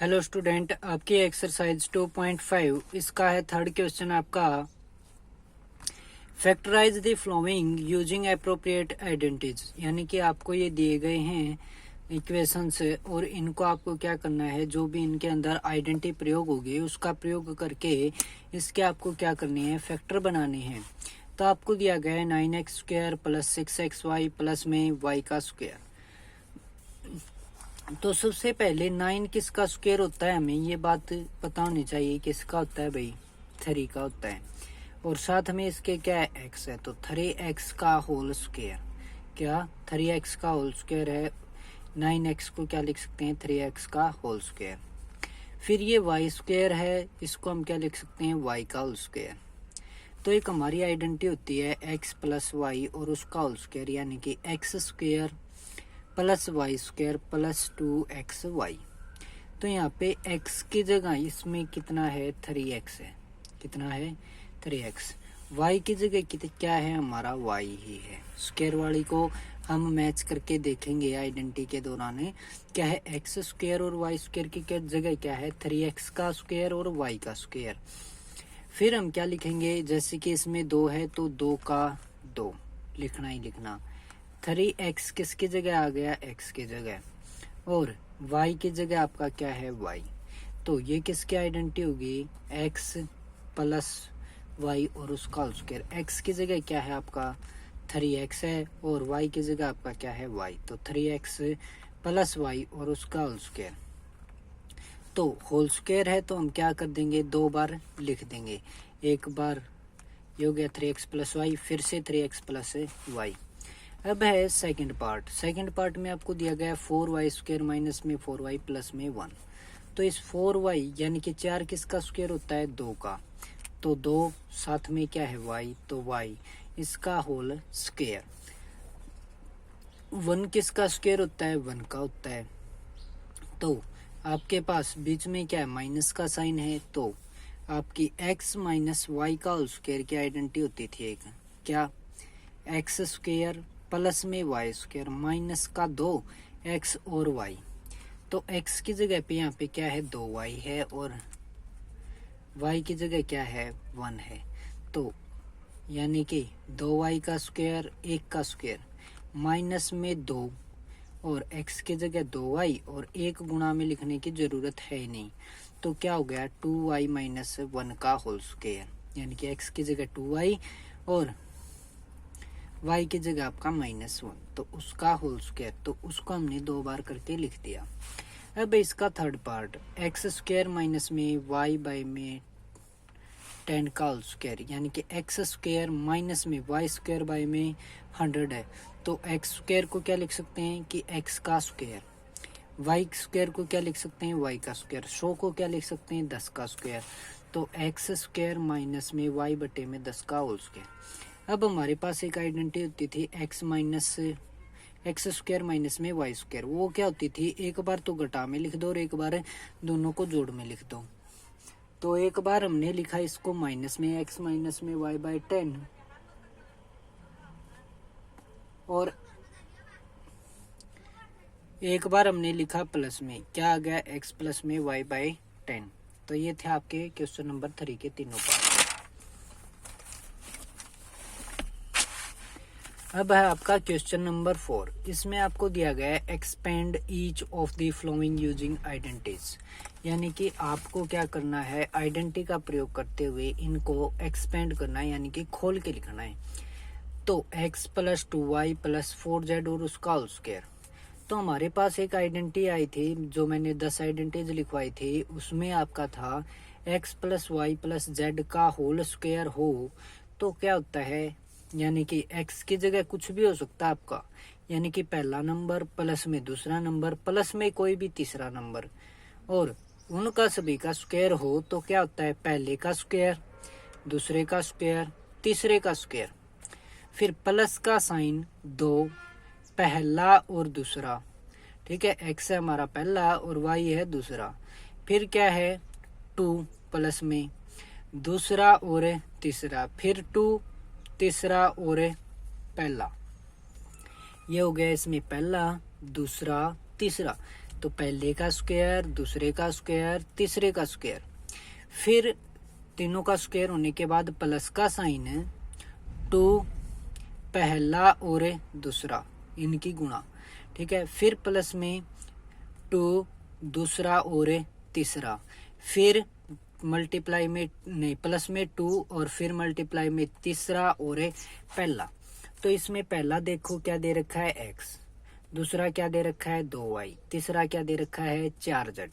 Hello student, आपकी exercise 2.5 इसका है थर्ड क्वेश्चन आपका। Factorise the following using appropriate identities, यानी कि आपको ये दिए गए हैं इक्वेशंस और इनको आपको क्या करना है, जो भी इनके अंदर आइडेंटिटी प्रयोग होगी उसका प्रयोग करके इसके आपको क्या करनी है, फैक्टर बनाने हैं। तो आपको दिया गया है 9x² प्लस 6xy प्लस में y का स्क्वायर। तो सबसे पहले 9 किसका स्क्वायर होता है, हमें ये बात पता होनी चाहिए किसका होता है भाई, 3 का होता है। और साथ में इसके क्या है, x है, तो 3x का होल स्क्वायर, क्या 3x का होल स्क्वायर है। 9x को क्या लिख सकते हैं, 3x का होल स्क्वायर। फिर ये y स्क्वायर है, इसको हम क्या लिख सकते हैं, y का होल स्क्वायर। तो एक हमारी आइडेंटिटी होती है x प्लस वाई और उसका होल स्क्वायर, यानी कि x square plus y square plus 2xy। तो यहाँ पे x की जगह इसमें कितना है, 3x है, कितना है 3x। y की जगह क्या है, हमारा y ही है। स्क्वायर वाली को हम मैच करके देखेंगे आइडेंटिटी के दौरान। क्या है, x स्क्वायर और y स्क्वायर की क्या जगह क्या है, 3x का स्क्वायर और y का स्क्वायर। फिर हम क्या लिखेंगे, जैसे कि इसमें 2 है तो 2 का 2 लिखना ही लिखना। 3x किसकी जगह आ गया, x की जगह, और y की जगह आपका क्या है, y। तो ये किसकी आइडेंटिटी होगी, x प्लस y और उसका होल स्क्वायर। x की जगह क्या है आपका 3x है और y की जगह आपका क्या है, y। तो 3x प्लस y और उसका होल स्क्वायर। तो होल स्क्वायर है तो हम क्या कर देंगे, 2 बार लिख देंगे। एक बार ये हो गया 3x प्लस वाई, फिर से 3x प्लस वाई। अब है सेकंड पार्ट। सेकंड पार्ट में आपको दिया गया 4y स्क्वायर माइनस में 4y प्लस में 1। तो इस 4y यानी कि 4 किसका स्क्वायर होता है, 2 का। तो 2 साथ में क्या है, y, तो y इसका होल स्क्वायर। 1 किसका स्क्वायर होता है, 1 का होता है। तो आपके पास बीच में क्या है, माइनस का साइन है। तो आपकी x माइनस वाई का होल स्क्वायर की आइडेंटिटी होती थी एक, क्या, एक्स स्क्वायर प्लस में वाई स्क्वायर माइनस का 2x और y। तो x की जगह पे यहाँ पे क्या है, 2y है और y की जगह क्या है, 1 है। तो यानी कि 2y का स्क्वायर 1 का स्क्वायर माइनस में 2 और x की जगह 2y और 1 गुणा में लिखने की जरूरत है ही नहीं। तो क्या हो गया, 2y माइनस 1 का होल स्क्वायर, यानी कि x की जगह 2y और y की जगह आपका -1, तो उसका होल स्क्वायर। तो उसको हमने 2 बार करके लिख दिया। अब इसका third part, x square minus में y बाई में 10 का होल स्क्वायर, यानी कि एक्स स्क्वायर माइनस में वाई स्क्वायर बाई में 100 है। तो एक्स स्क्वायर को क्या लिख सकते हैं कि x का स्क्वायर, वाई स्क्वायर को क्या लिख सकते हैं, y का स्क्वायर, 100 को क्या लिख सकते हैं, 10 का स्क्वायर। तो एक्स स्क्वायर माइनस में y बटे में 10 का होल स्क्वायर। अब हमारे पास एक आइडेंटिटी होती थी एक्स स्क्वायर माइनस में वाई स्क्वायर। वो क्या होती थी, एक बार तो घटा में लिख दो और एक बार दोनों को जोड़ में लिख दो। तो एक बार हमने लिखा इसको माइनस में, x माइनस में y बाई 10, और एक बार हमने लिखा प्लस में, क्या आ गया, x प्लस में y बाई 10। तो ये थे आपके क्वेश्चन नंबर 3 के तीनों पार्ट। अब है आपका क्वेश्चन नंबर 4। इसमें आपको दिया गया है expand each of the following using identities, यानी कि आपको क्या करना है, आइडेंटिटी का प्रयोग करते हुए इनको एक्सपेंड करना है, यानी कि खोल के लिखना है। तो x plus 2y plus 4z और उसका होल स्क्वायर। तो हमारे पास एक आइडेंटिटी आई थी, जो मैंने 10 आइडेंटिटीज लिखवाई थी, उसमें आपका था x plus y plus z का होल स्क्वायर हो। तो क्या होता है, यानी कि x की जगह कुछ भी हो सकता है आपका, यानी कि पहला नंबर प्लस में दूसरा नंबर प्लस में कोई भी तीसरा नंबर, और उनका सभी का स्क्वायर हो। तो क्या होता है, पहले का स्क्वायर, दूसरे का स्क्वायर, तीसरे का स्क्वायर, फिर प्लस का साइन 2, पहला और दूसरा, ठीक है। x है हमारा पहला और y है दूसरा। फिर क्या है, 2 प्लस में दूसरा और तीसरा, फिर 2 तीसरा और पहला। ये हो गया इसमें पहला, दूसरा, तीसरा। तो पहले का स्क्वायर, दूसरे का स्क्वायर, तीसरे का स्क्वायर, फिर तीनों का स्क्वायर होने के बाद प्लस का साइन है, 2 पहला और दूसरा इनकी गुणा, ठीक है। फिर प्लस में 2 दूसरा और तीसरा, फिर मल्टीप्लाई में नहीं प्लस में 2 और फिर मल्टीप्लाई में तीसरा और पहला। तो इसमें पहला देखो क्या दे रखा है x, दूसरा क्या दे रखा है 2y, तीसरा क्या दे रखा है 4z।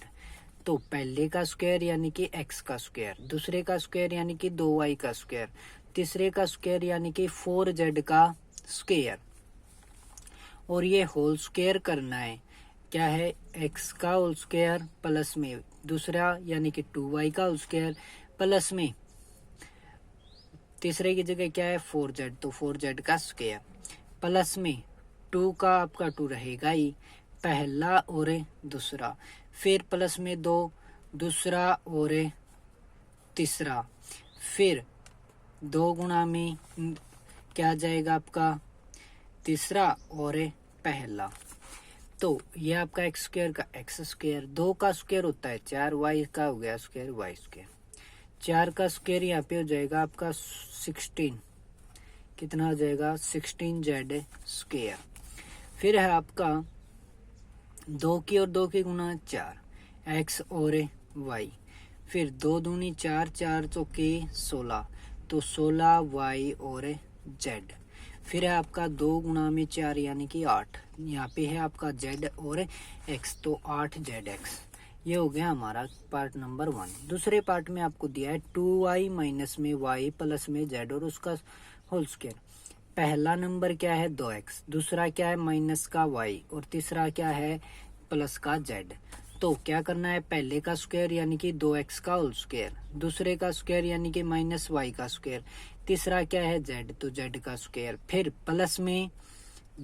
तो पहले का स्क्वायर यानी कि x का स्क्वायर, दूसरे का स्क्वायर यानी कि 2y का स्क्वायर, तीसरे का स्क्वायर यानी कि 4z का स्क्वायर, और ये होल स्क्वायर करना है। क्या है x का होल स्क्वायर प्लस में दूसरा यानी कि 2y का होल स्क्वायर प्लस में तीसरे की जगह क्या है 4z, तो 4z का स्क्वायर प्लस में 2 का आपका 2 रहेगा ही, पहला और दूसरा, फिर प्लस में 2 दूसरा और तीसरा, फिर 2 गुणा में क्या जाएगा आपका तीसरा और पहला। तो ये आपका एक्स स्क्वायर का एक्स स्क्वायर, 2 का स्क्वायर होता है 4, वाई का हो गया स्क्वायर वाई स्क्वायर, 4 का स्क्वायर यहाँ पे हो जाएगा आपका 16, कितना हो जाएगा 16z स्क्वायर। फिर है आपका 2 की और 2 की गुना 4, x और y, फिर 2 दूनी 4, 4 चौके 16, तो 16y और z। फिर है आपका 2 गुणा में 4 यानी कि 8, यहाँ पे है आपका z और x, तो 8zx। ये हो गया हमारा पार्ट नंबर 1। दूसरे पार्ट में आपको दिया है 2y माइनस में y प्लस में z और उसका होल स्क्वायर। पहला नंबर क्या है 2x, दूसरा क्या है माइनस का y और तीसरा क्या है प्लस का z। तो क्या करना है पहले का स्क्वायर यानी कि 2x का होल स्क्वायर, दूसरे का स्क्वायर यानी कि माइनस y का स्क्वायर, तीसरा क्या है z, तो z का स्क्वायर, फिर प्लस में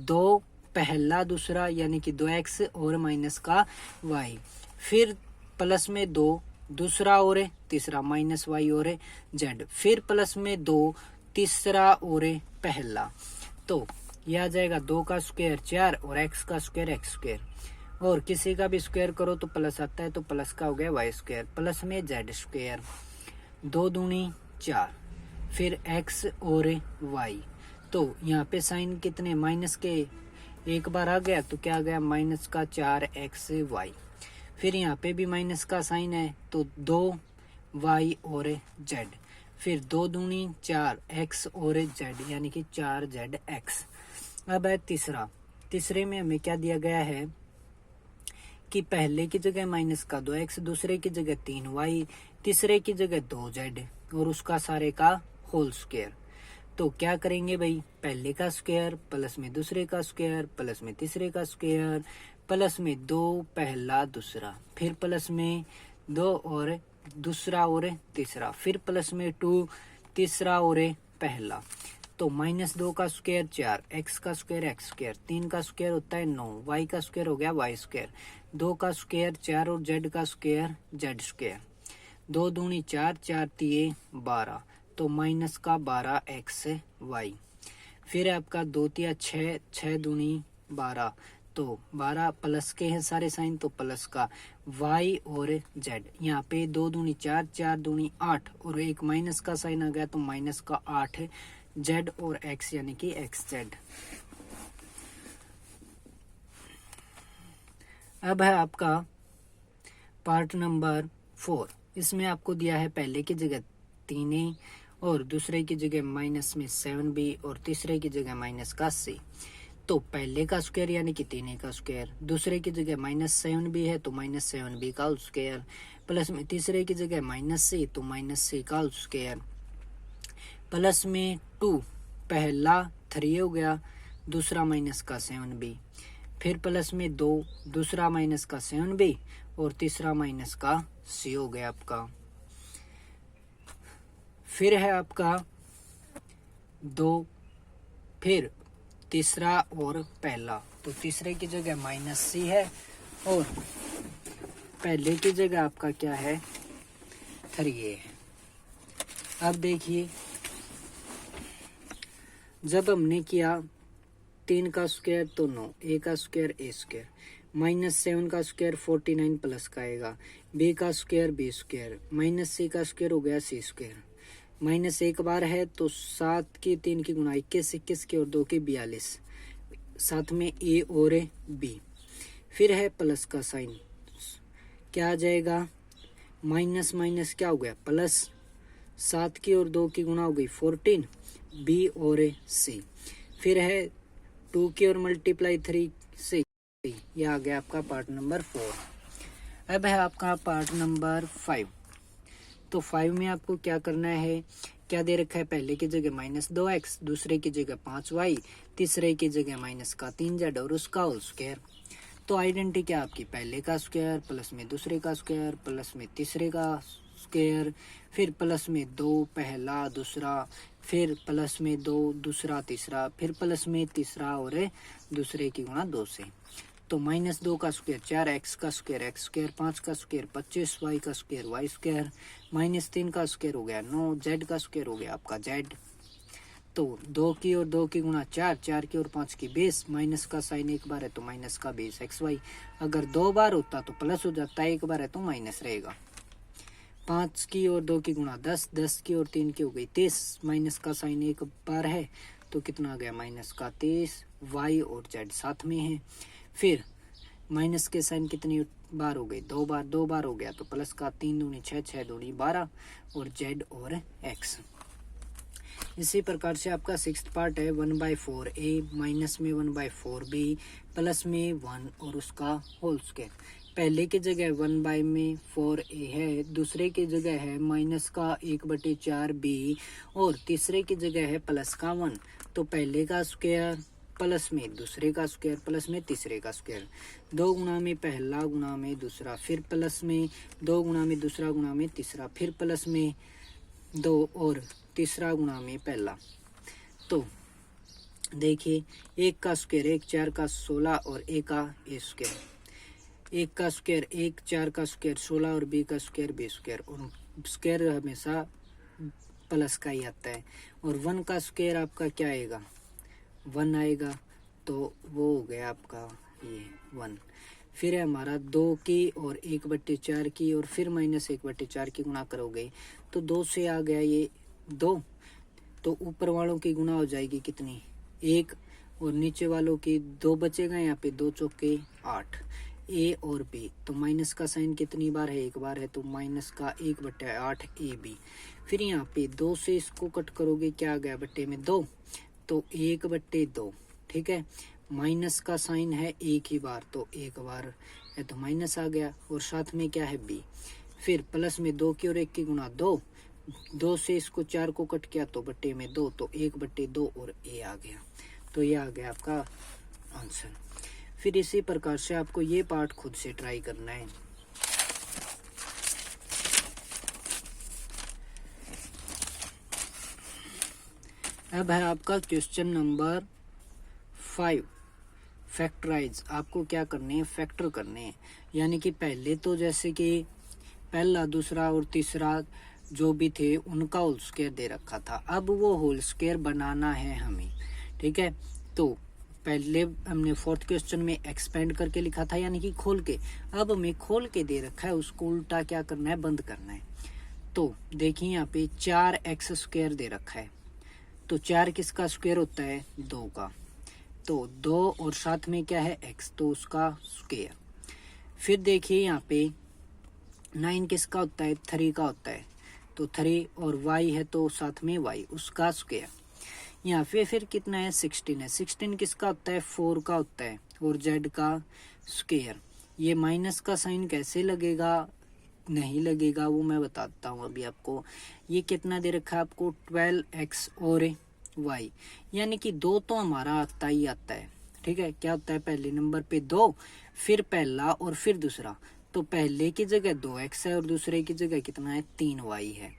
2 पहला दूसरा यानी कि 2x और माइनस का y, फिर प्लस में 2 दूसरा और तीसरा माइनस y और z, फिर प्लस में 2 तीसरा और पहला। तो यह आ जाएगा 2 का स्क्वायर 4 और x का स्क्वायर x स्क्वायर, और किसी का भी स्क्वायर करो तो प्लस आता है, तो प्लस का हो गया वाई स्क्वायर प्लस में z स्क्वायर, 2 दूनी 4, फिर x और y। तो यहाँ पे साइन कितने माइनस के एक बार आ गया, तो क्या आ गया माइनस का 4xy, फिर यहाँ पे भी माइनस का साइन है तो 2y और z, फिर 2 दूनी 4 x और z यानी कि 4zx। अब है तीसरे में हमें क्या दिया गया है कि पहले की जगह माइनस का 2x, दूसरे की जगह 3y, तीसरे की जगह 2z और उसका सारे का होल स्क्वायर। तो क्या करेंगे भाई, पहले का स्क्वायर प्लस में दूसरे का स्क्वायर प्लस में तीसरे का स्क्वायर प्लस में 2 पहला दूसरा, फिर प्लस में 2 और दूसरा और तीसरा, फिर प्लस में 2 तीसरा और पहला। तो -2 का स्क्वायर 4, x का स्क्वायर x स्क्वायर, 3 का स्क्वायर होता है 9, y का स्क्वायर हो गया y स्क्वायर, 2 का स्क्वायर 4 और z का स्क्वायर z स्क्वायर, 2 दूनी 4, 4 तिये 12, तो माइनस का 12xy। फिर आपका 2 तिया 6, 6 दूनी 12, तो 12 प्लस के हैं सारे साइन, तो प्लस का y और z। यहाँ पे 2 दूनी 4, 4 दूनी 8 और एक माइनस का साइन आ गया, तो माइनस का 8 z और x यानी कि xz। अब है आपका पार्ट नंबर 4। इसमें आपको दिया है पहले की जगह 3a और दूसरे की जगह माइनस में 7b और तीसरे की जगह माइनस का c। तो पहले का स्क्वायर यानी कि 3a का स्क्वायर, दूसरे की जगह -7b है तो -7b का होल स्क्वायर, प्लस में तीसरे की जगह -c तो -c का होल स्क्वायर, प्लस में 2 पहला 3 हो गया, दूसरा माइनस का 7b, फिर प्लस में 2 दूसरा माइनस का 7b और तीसरा माइनस का c हो गया आपका। फिर है आपका 2, फिर तीसरा और पहला, तो तीसरे की जगह -c है और पहले की जगह आपका क्या है 3a है। अब देखिए जब हमने किया 3 का स्क्वायर तो 9, a का स्क्वायर a स्क्वायर, -7 का स्क्वायर 49 प्लस का आएगा, b का स्क्वायर b स्क्वायर, -c का स्क्वायर हो गया c स्क्वायर, माइनस एक बार है तो 7 की 3 की गुना 21, 21 की और 2 की 42, साथ में a और b। फिर है प्लस का साइन, क्या आ जाएगा, माइनस माइनस क्या हो गया प्लस, 7 की और 2 की गुना हो गई 14, b और c। फिर है 2 की और मल्टीप्लाई 3 से, यह आ गया आपका पार्ट नंबर 4। अब है आपका पार्ट नंबर 5। तो 5 में आपको क्या करना है, क्या दे रखा है, पहले की जगह -2x, दूसरे की जगह 5y, तीसरे की जगह माइनस का 3z और उसका होल स्क्वायर। तो आइडेंटिटी क्या आपकी, पहले का स्क्वायर प्लस में दूसरे का स्क्वायर प्लस में तीसरे का स्क्वायर, फिर प्लस में 2 पहला दूसरा, फिर प्लस में 2 दूसरा तीसरा, फिर प्लस में तीसरा और दूसरे की गुणा 2 से। तो -2 का स्क्वायर 4, x का स्क्वायर x स्क्वायर, 5 का स्क्वायर 25, y का स्क्वायर y स्क्वायर, -3 का स्क्वायर हो गया 9, z का स्क्वायर हो गया आपका z। तो 2 की और 2 की गुणा 4, 4 की और 5 की 20, माइनस का साइन एक बार है तो माइनस का 20 xy, अगर 2 बार होता तो प्लस हो जाता है, एक बार है तो माइनस रहेगा। 5 की और 2 की गुणा 10, 10 की और 3 की हो गई 30, माइनस का साइन एक बार है तो कितना आ गया माइनस का 30, y और z साथ में है। फिर माइनस के साइन कितनी बार हो गई, 2 बार, 2 बार हो गया तो प्लस का 3 दूनी 6, 6 दूनी 12 और z और x। इसी प्रकार से आपका 6th पार्ट है 1/4a, माइनस में 1/4b, प्लस में 1 और उसका होल स्क्वायर। पहले की जगह 1/4a है, दूसरे की जगह है माइनस का 1/4b और तीसरे की जगह है प्लस का 1। तो पहले का स्क्वायर प्लस में दूसरे का स्क्वायर प्लस में तीसरे का स्क्वायर, 2 गुना में पहला गुना में दूसरा, फिर प्लस में 2 गुना में दूसरा गुना में तीसरा, फिर प्लस में 2 और तीसरा गुना में पहला। तो देखिए 1 का स्क्वायर 1, 4 का 16 और a का a स्क्वायर, 1 का स्क्वायर 1, 4 का स्क्वायर 16 और b का स्क्वायर b स्क्वायर, और स्क्वायर हमेशा प्लस का ही आता है। और 1 का स्क्वायर आपका क्या आएगा, 1 आएगा, तो वो हो गया आपका ये 1। फिर है हमारा 2 की और 1/4 की और फिर -1/4 की गुणा करोगे तो 2 से आ गया ये 2, तो ऊपर वालों की गुणा हो जाएगी कितनी 1 और नीचे वालों की 2 बचेगा, यहाँ पे 2 चौके 8, a और b। तो माइनस का साइन कितनी बार है, एक बार है, तो माइनस का 1/8 ab। फिर यहाँ पे 2 से इसको कट करोगे, क्या आ गया बट्टे में 2, तो 1/2, ठीक है। माइनस का साइन है एक ही बार, तो एक बार है तो माइनस आ गया, और साथ में क्या है b। फिर प्लस में 2 की और 1 की गुणा 2, 2 से इसको 4 को कट किया तो बट्टे में 2, तो 1/2 और a आ गया। तो ये आ गया आपका आंसर। फिर इसी प्रकार से आपको ये पार्ट खुद से ट्राई करना है। अब है आपका क्वेश्चन नंबर 5, फैक्टराइज। आपको क्या करने हैं, फैक्टर करने हैं, यानी कि पहले तो जैसे कि पहला दूसरा और तीसरा जो भी थे उनका होल स्क्वायर दे रखा था, अब वो होल स्क्वायर बनाना है हमें, ठीक है। तो पहले हमने 4th क्वेश्चन में एक्सपेंड करके लिखा था, यानी कि खोल के, अब हमें खोल के दे रखा है, उसको उल्टा क्या करना है, बंद करना है। तो देखिए यहाँ पे 4x स्क्वायर दे रखा है, तो 4 किसका स्क्वायर होता है, 2 का, तो 2 और साथ में क्या है x, तो उसका स्क्वायर। फिर देखिए यहाँ पे 9 किसका होता है, 3 का होता है, तो 3 और y है तो साथ में y, उसका स्क्वायर। यहाँ पे फिर कितना है, 16 है, 16 किसका होता है, 4 का होता है, और z का स्क्वायर। ये माइनस का साइन कैसे लगेगा, नहीं लगेगा, वो मैं बताता हूँ अभी आपको। ये कितना दे रखा है आपको, 12x और y, यानी कि 2 तो हमारा आता ही आता है, ठीक है। क्या होता है, पहले नंबर पे 2, फिर पहला और फिर दूसरा, तो पहले की जगह 2x है और दूसरे की जगह कितना है, 3y है।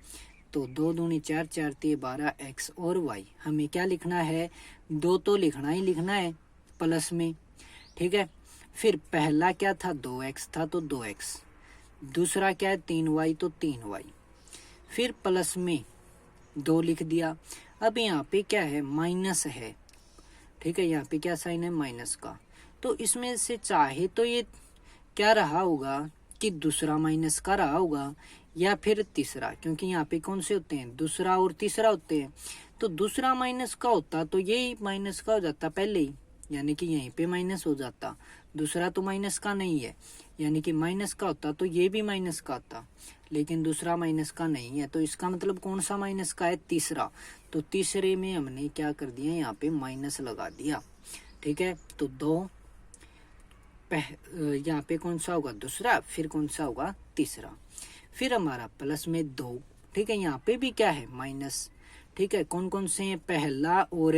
तो 2 दूनी 4, 4 3 12x और y। हमें क्या लिखना है, 2 तो लिखना ही लिखना है प्लस में, ठीक है। फिर पहला क्या था, 2x था तो 2x, दूसरा क्या है 3y तो 3y, फिर प्लस में 2 लिख दिया। अब यहाँ पे क्या है, माइनस है, ठीक है, यहाँ पे क्या साइन है, माइनस का, तो इसमें से चाहे तो ये क्या रहा होगा कि दूसरा माइनस का रहा होगा या फिर तीसरा, क्योंकि यहाँ पे कौन से होते हैं, दूसरा और तीसरा होते हैं। तो दूसरा माइनस का होता तो यही माइनस का हो जाता पहले ही, यानी कि यहीं पे माइनस हो जाता। दूसरा तो माइनस का नहीं है, यानी कि माइनस का होता तो ये भी माइनस का होता, लेकिन दूसरा माइनस का नहीं है। तो इसका मतलब कौन सा माइनस का है, तीसरा। तो तीसरे में हमने क्या कर दिया, यहाँ पे माइनस लगा दिया। ठीक है, तो दो यहाँ पे कौन सा होगा, दूसरा, फिर कौन सा होगा, तीसरा, फिर हमारा प्लस में 2। ठीक है, यहाँ पे भी क्या है, माइनस। ठीक है, कौन कौन से हैं, पहला और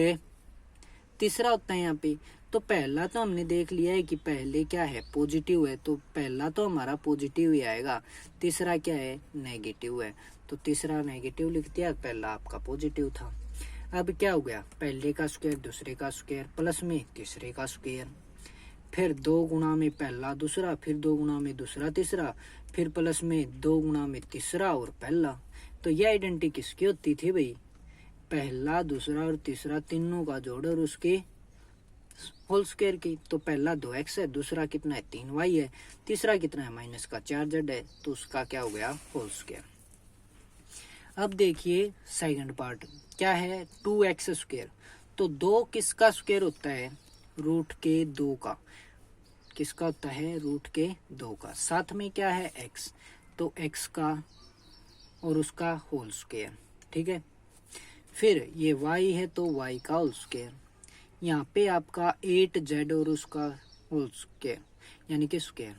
तीसरा होता है यहाँ पे। तो पहला तो हमने देख लिया है कि पहले क्या है, पॉजिटिव है, तो पहला तो हमारा पॉजिटिव ही आएगा। तीसरा क्या है, नेगेटिव है, तो तीसरा नेगेटिव लिख दिया, पहला आपका पॉजिटिव था। अब क्या हो गया, पहले का स्क्वायर दूसरे का स्क्वायर प्लस में तीसरे का स्क्वायर, फिर 2 गुना में पहला दूसरा, फिर 2 गुना में दूसरा तीसरा, फिर प्लस में 2 गुना में तीसरा और पहला। तो ये आइडेंटिटी किसकी होती थी भाई, पहला दूसरा और तीसरा तीनों का जोड़ और उसके होल स्क्वायर की। तो पहला 2x है, दूसरा कितना है, 3y है, तीसरा कितना है, माइनस का 4z है, तो उसका क्या हो गया, होल स्क्वायर। अब देखिए सेकंड पार्ट क्या है, 2x स्क्वायर। तो 2 किसका स्क्वायर होता है, रूट के 2 का। किसका होता है, रूट के 2 का। साथ में क्या है, x, तो x का और उसका होल स्क्वायर। ठीक है, फिर ये y है तो y का होल स्क्वायर। यहाँ पे आपका 8z और उसका होल स्क्वायर, यानी कि स्क्वायर।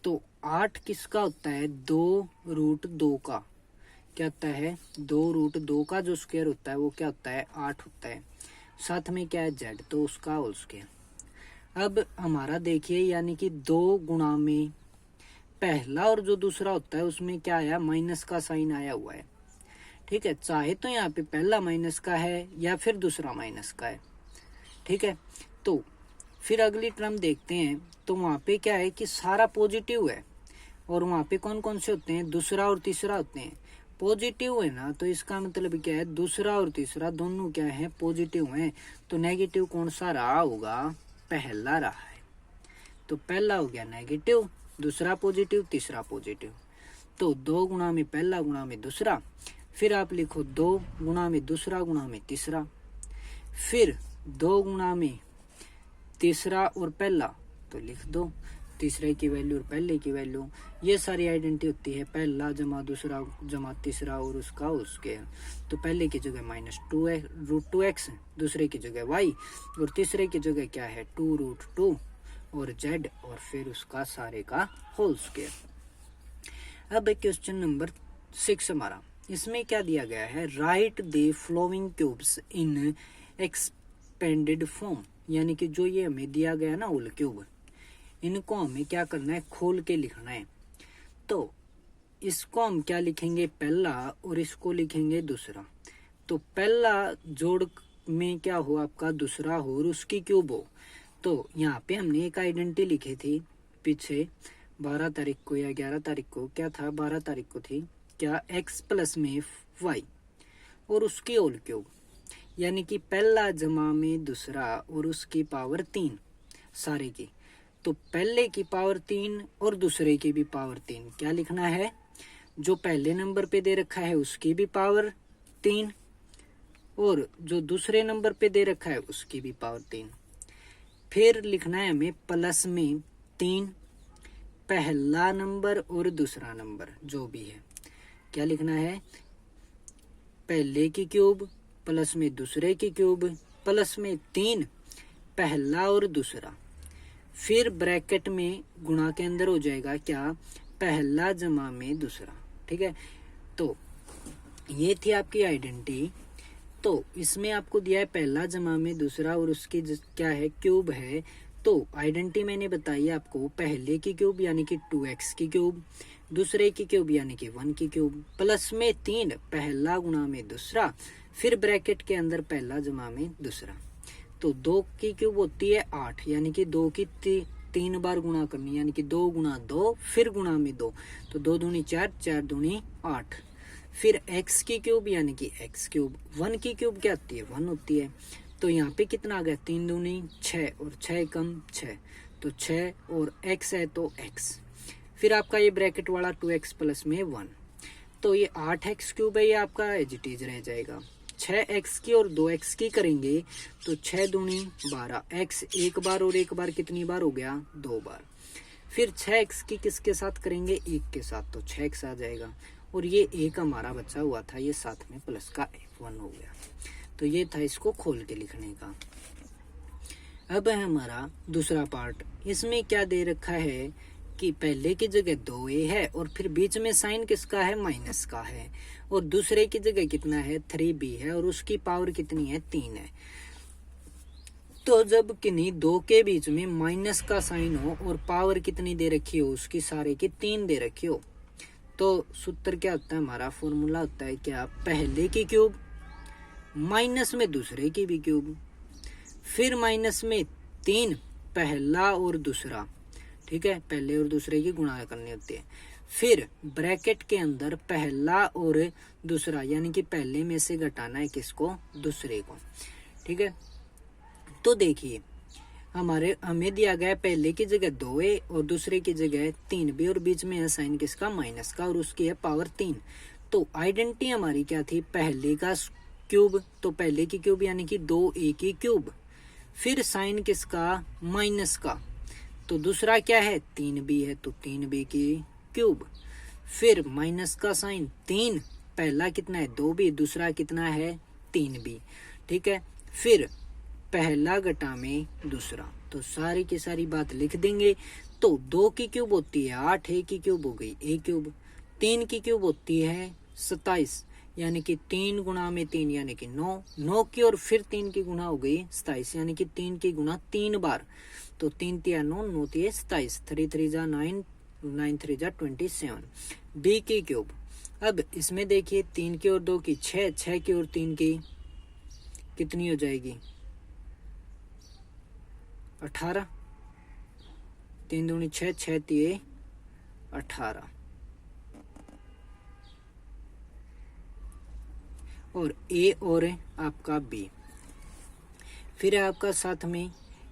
तो 8 किसका होता है, 2 रूट 2 का। क्या होता है, 2 रूट 2 का जो स्क्वायर होता है वो क्या होता है, 8 होता है। साथ में क्या है, z, तो उसका होल स्क्वायर। अब हमारा देखिए, यानी कि 2 गुणा में पहला और जो दूसरा होता है उसमें क्या आया, माइनस का साइन आया हुआ है। ठीक है, चाहे तो यहाँ पे पहला माइनस का है या फिर दूसरा माइनस का है। ठीक है, तो फिर अगली टर्म देखते हैं। तो वहाँ पे क्या है कि सारा पॉजिटिव है, और वहाँ पे कौन कौन से होते हैं, दूसरा और तीसरा होते हैं। पॉजिटिव है ना, तो इसका मतलब क्या है, दूसरा और तीसरा दोनों क्या है, पॉजिटिव हैं। तो नेगेटिव कौन सा रहा होगा, पहला रहा है। तो पहला हो गया नेगेटिव, दूसरा पॉजिटिव, तीसरा पॉजिटिव। तो 2 गुना में पहला गुना में दूसरा, फिर आप लिखो 2 गुना में दूसरा गुना में तीसरा, फिर 2 गुना में तीसरा और पहला, तो लिख दो तीसरे की वैल्यू और पहले की वैल्यू। ये सारी आइडेंटिटी होती है पहला जमा दूसरा जमा तीसरा और उसका उसके। तो पहले की जगह -2 है रूट 2x, दूसरे की जगह y, और तीसरे की जगह क्या है, 2 रूट 2 और z, और फिर उसका सारे का होल स्क्वायर। अब क्वेश्चन नंबर 6 हमारा, इसमें क्या दिया गया है, right the flowing cubes in expanded form. यानी कि जो ये हमें दिया गया ना होल क्यूब, इनको हमें क्या करना है, खोल के लिखना है। तो इसको हम क्या लिखेंगे, पहला, और इसको लिखेंगे दूसरा। तो पहला जोड़ में क्या हो आपका, दूसरा हो और उसकी क्यूब हो। तो यहाँ पे हमने एक आइडेंटिटी लिखी थी पीछे 12 तारीख को या 11 तारीख को, क्या था, 12 तारीख को थी क्या, x प्लस में y और उसकी होल क्यूब, यानी कि पहला जमा में दूसरा और उसकी पावर 3 सारे की। तो पहले की पावर 3 और दूसरे की भी पावर 3। क्या लिखना है, जो पहले नंबर पे दे रखा है उसकी भी पावर 3 और जो दूसरे नंबर पे दे रखा है उसकी भी पावर 3। फिर लिखना है हमें प्लस में 3 पहला नंबर और दूसरा नंबर जो भी है। क्या लिखना है, पहले की क्यूब प्लस में दूसरे की क्यूब प्लस में 3 पहला और दूसरा, फिर ब्रैकेट में गुणा के अंदर हो जाएगा क्या, पहला जमा में दूसरा। ठीक है, तो ये थी आपकी आइडेंटिटी। तो इसमें आपको दिया है पहला जमा में दूसरा और उसकी क्या है, क्यूब है। तो आइडेंटिटी मैंने बताई आपको, पहले की क्यूब यानी कि 2x की क्यूब, दूसरे की क्यूब यानी कि 1 की क्यूब, प्लस में 3 पहला गुणा में दूसरा, फिर ब्रैकेट के अंदर पहला जमा में दूसरा। तो 2 की क्यूब होती है 8, यानी कि 2 की 3 बार गुणा करनी, यानी कि 2 गुणा 2 फिर गुणा में 2, तो 2 दूनी 4, 4 दूनी 8। फिर x की क्यूब यानी कि x क्यूब, 1 की क्यूब क्या होती है, 1 होती है। तो यहाँ पे कितना आ गया, 3 दूनी 6 और 6 कम 6, तो 6 और x है तो x। फिर आपका ये ब्रैकेट वाला 2x प्लस में 1, तो ये 8x क्यूब है, ये आपका एज इट इज रह जाएगा। 6x की और 2x की करेंगे तो 6 दूनी 12, x एक बार और एक बार कितनी बार हो गया, 2 बार। फिर 6x की किसके साथ करेंगे, 1 के साथ, तो 6x आ जाएगा। और ये एक हमारा बचा हुआ था, ये साथ में प्लस का 1 हो गया। तो ये था इसको खोल के लिखने का। अब है हमारा दूसरा पार्ट। इसमें क्या दे रखा है कि पहले की जगह 2a है और फिर बीच में साइन किसका है, माइनस का है, और दूसरे की जगह कितना है, 3b है, और उसकी पावर कितनी है, 3 है। तो जब किन्हीं 2 के बीच में माइनस का साइन हो और पावर कितनी दे रखी हो, उसकी सारे की 3 दे रखी हो, तो सूत्र क्या होता है, हमारा फॉर्मूला होता है क्या, पहले की क्यूब माइनस में दूसरे की भी क्यूब, फिर माइनस में 3 पहला और दूसरा, ठीक है, पहले और दूसरे की गुणा करनी होती है। फिर ब्रैकेट के अंदर पहला और दूसरा, यानी कि पहले में से घटाना है किसको, दूसरे को, ठीक है। तो देखिए हमें दिया गया पहले की जगह 2a और दूसरे की जगह 3b, और बीच में है साइन किसका, माइनस का, और उसकी है पावर 3। तो आइडेंटिटी हमारी क्या थी, पहले का क्यूब, तो पहले की क्यूब यानी कि 2a की क्यूब, फिर साइन किसका, माइनस का, तो दूसरा क्या है, 3b है, तो 3b की क्यूब, फिर माइनस का साइन 3, पहला कितना है, 2b, दूसरा कितना है, 3b, ठीक है। फिर पहला घटा में दूसरा, तो सारी की सारी बात लिख देंगे। तो 2 की क्यूब होती है 8, a की क्यूब हो गई a क्यूब, 3 की क्यूब होती है 27, यानी कि 3 गुणा में 3 यानी कि 9, 9 की और फिर 3 की गुणा हो गई 27, यानी कि 3 की गुणा 3 बार, तो 3 तिया 9, 9 तिया 27, 3 3 जा 9, 9 3 जा 27, b की क्यूब। अब इसमें देखिए 3 की और 2 की 6, 6 की और 3 की कितनी हो जाएगी, 18, 3 दूनी 6, 6 तिये 18, और a और आपका b, फिर आपका साथ में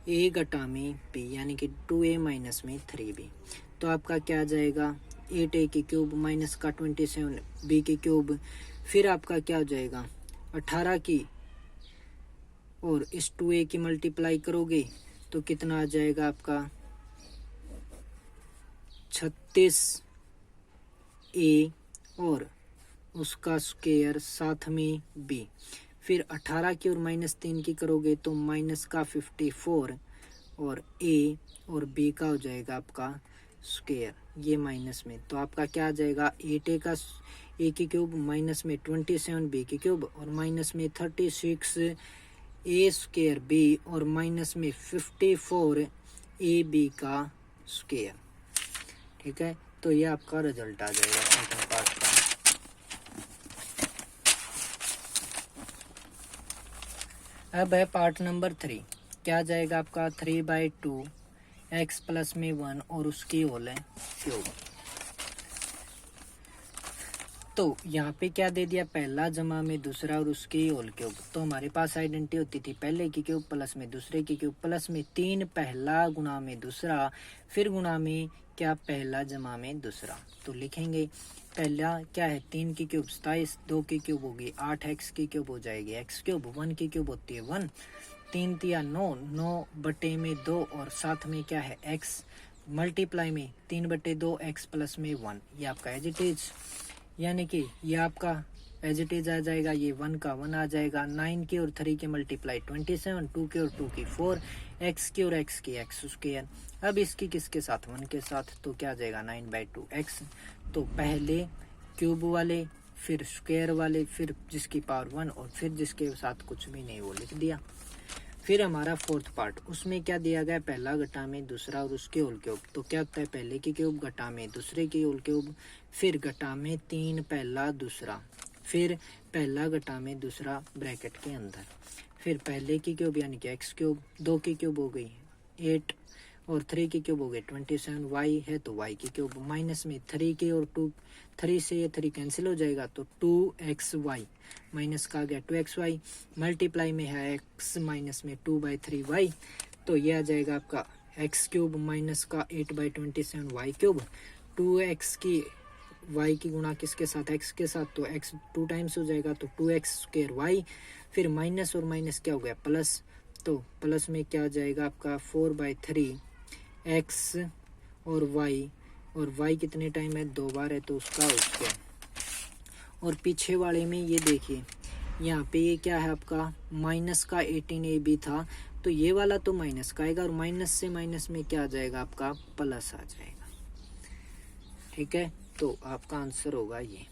a घटा में b, यानी कि 2a माइनस में 3b, तो आपका क्या आ जाएगा, 8a की क्यूब माइनस का 27 b की क्यूब, फिर आपका क्या हो जाएगा, 18 की और इस 2a की मल्टीप्लाई करोगे तो कितना आ जाएगा आपका, 36a और उसका स्क्वायर साथ में b, फिर 18 की और माइनस 3 की करोगे तो माइनस का 54 और a और b का हो जाएगा आपका स्क्वायर, ये माइनस में, तो आपका क्या आ जाएगा, 8a का a की क्यूब माइनस में 27 b की क्यूब और माइनस में 36 a स्क्वायर b और माइनस में 54 a b का स्क्वायर, ठीक है। तो ये आपका रिजल्ट आ जाएगा सेकंड पार्ट का। अब है पार्ट नंबर 3, क्या आ जाएगा आपका, 3/2 x प्लस में 1 और उसकी होल है क्यूब। तो यहाँ पे क्या दे दिया, पहला जमा में दूसरा और उसकी होल क्यूब, तो हमारे पास आइडेंटिटी होती थी पहले की क्यूब प्लस में दूसरे की क्यूब प्लस में 3 पहला गुणा में दूसरा, फिर गुणा में क्या, पहला जमा में दूसरा। तो लिखेंगे पहला क्या है, 3 की क्यूब 27, 2 की क्यूब होगी 8, x की क्यूब हो जाएगी x क्यूब, 1 की क्यूब होती है 1, 3 तिया 9, 9 बटे में 2 और साथ में क्या है x, मल्टीप्लाई में 3/2 x प्लस में 1, ये आपका एज इट इज, यानी कि ये आपका एज इट इज आ जाएगा, ये 1 का 1 आ जाएगा, 9 की और 3 की मल्टीप्लाई 27, 2 की और 2 की 4, x की और x की x स्क्वायर। अब इसकी किसके साथ, 1 के साथ, तो क्या आ जाएगा 9/2 x। तो पहले क्यूब वाले, फिर स्क्वायर वाले, फिर जिसकी पावर 1 और फिर जिसके साथ कुछ भी नहीं वो लिख दिया। फिर हमारा फोर्थ पार्ट, उसमें क्या दिया गया, पहला घटा में दूसरा और उसके होल क्यूब, तो क्या होता है, पहले की क्यूब घटा में दूसरे की होल क्यूब, फिर घटा में 3 पहला दूसरा, फिर पहला घटा में दूसरा ब्रैकेट के अंदर, फिर पहले की क्यूब यानी कि x क्यूब, 2 की क्यूब हो गई 8 और 3 की क्यूब हो गई 27, y है तो y की क्यूब, माइनस में 3 की और 2, 3 से ये 3 कैंसिल हो जाएगा तो 2xy, माइनस का आ गया 2xy, मल्टीप्लाई में है x माइनस में 2/3y, तो ये आ जाएगा आपका एक्स क्यूब माइनस का 8/27 वाई क्यूब, 2x की y की गुणा किसके साथ, x के साथ, तो x 2 टाइम्स हो जाएगा तो 2x² y, फिर माइनस और माइनस क्या हो गया प्लस, तो प्लस में क्या आ जाएगा आपका 4/3 x और y कितने टाइम है, 2 बार है तो उसका हो गया। और पीछे वाले में ये देखिए यहाँ पे ये क्या है आपका माइनस का 18ab था, तो ये वाला तो माइनस का आएगा और माइनस से माइनस में क्या आ जाएगा आपका प्लस आ जाएगा। ठीक है, तो आपका आंसर होगा ये।